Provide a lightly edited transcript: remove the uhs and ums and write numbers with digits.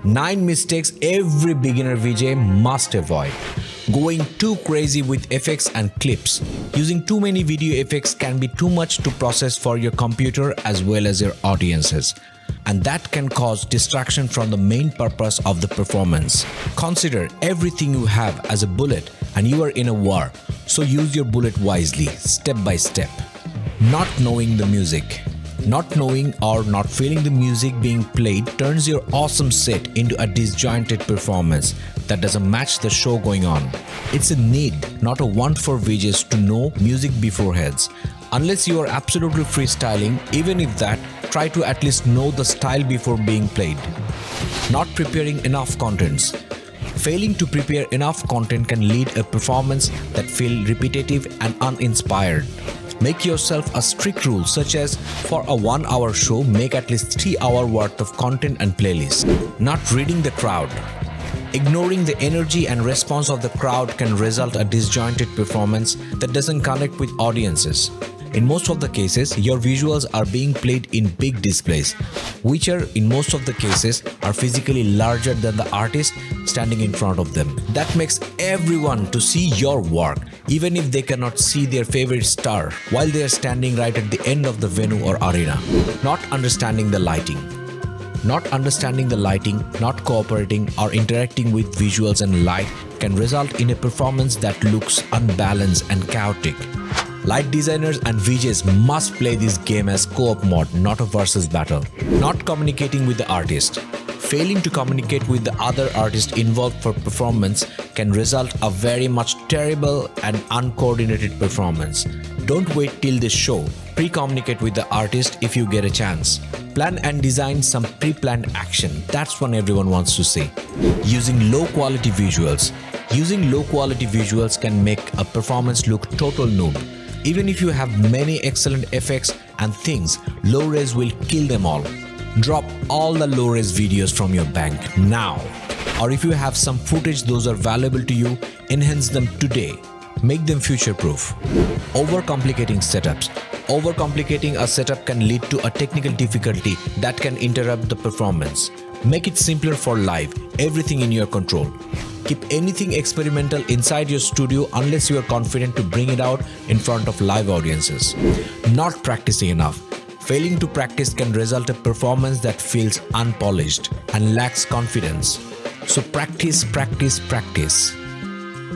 9 mistakes every beginner VJ must avoid. Going too crazy with effects and clips. Using too many video effects can be too much to process for your computer as well as your audiences. And that can cause distraction from the main purpose of the performance. Consider everything you have as a bullet and you are in a war. So use your bullet wisely, step by step. Not knowing the music. Not knowing or not feeling the music being played turns your awesome set into a disjointed performance that doesn't match the show going on. It's a need, not a want for VJs to know music beforehand. Unless you are absolutely freestyling, even if that, try to at least know the style before being played. Not preparing enough contents. Failing to prepare enough content can lead a performance that feels repetitive and uninspired. Make yourself a strict rule, such as for a 1 hour show, make at least 3 hours worth of content and playlist. Not reading the crowd. Ignoring the energy and response of the crowd can result in a disjointed performance that doesn't connect with audiences. In most of the cases, your visuals are being played in big displays, which are in most of the cases are physically larger than the artist standing in front of them. That makes everyone to see your work, even if they cannot see their favorite star while they are standing right at the end of the venue or arena. Not understanding the lighting. Not understanding the lighting, not cooperating or interacting with visuals and light can result in a performance that looks unbalanced and chaotic. Light designers and VJs must play this game as co-op mode, not a versus battle. Not communicating with the artist. Failing to communicate with the other artist involved for performance can result a very much terrible and uncoordinated performance. Don't wait till the show. Pre-communicate with the artist if you get a chance. Plan and design some pre-planned action. That's what everyone wants to see. Using low-quality visuals. Using low-quality visuals can make a performance look total noob. Even if you have many excellent effects and things, low-res will kill them all. Drop all the low-res videos from your bank now. Or if you have some footage those are valuable to you, enhance them today. Make them future-proof. Overcomplicating setups. Overcomplicating a setup can lead to a technical difficulty that can interrupt the performance. Make it simpler for live, everything in your control. Keep anything experimental inside your studio unless you are confident to bring it out in front of live audiences. Not practicing enough. Failing to practice can result in a performance that feels unpolished and lacks confidence. So practice, practice, practice.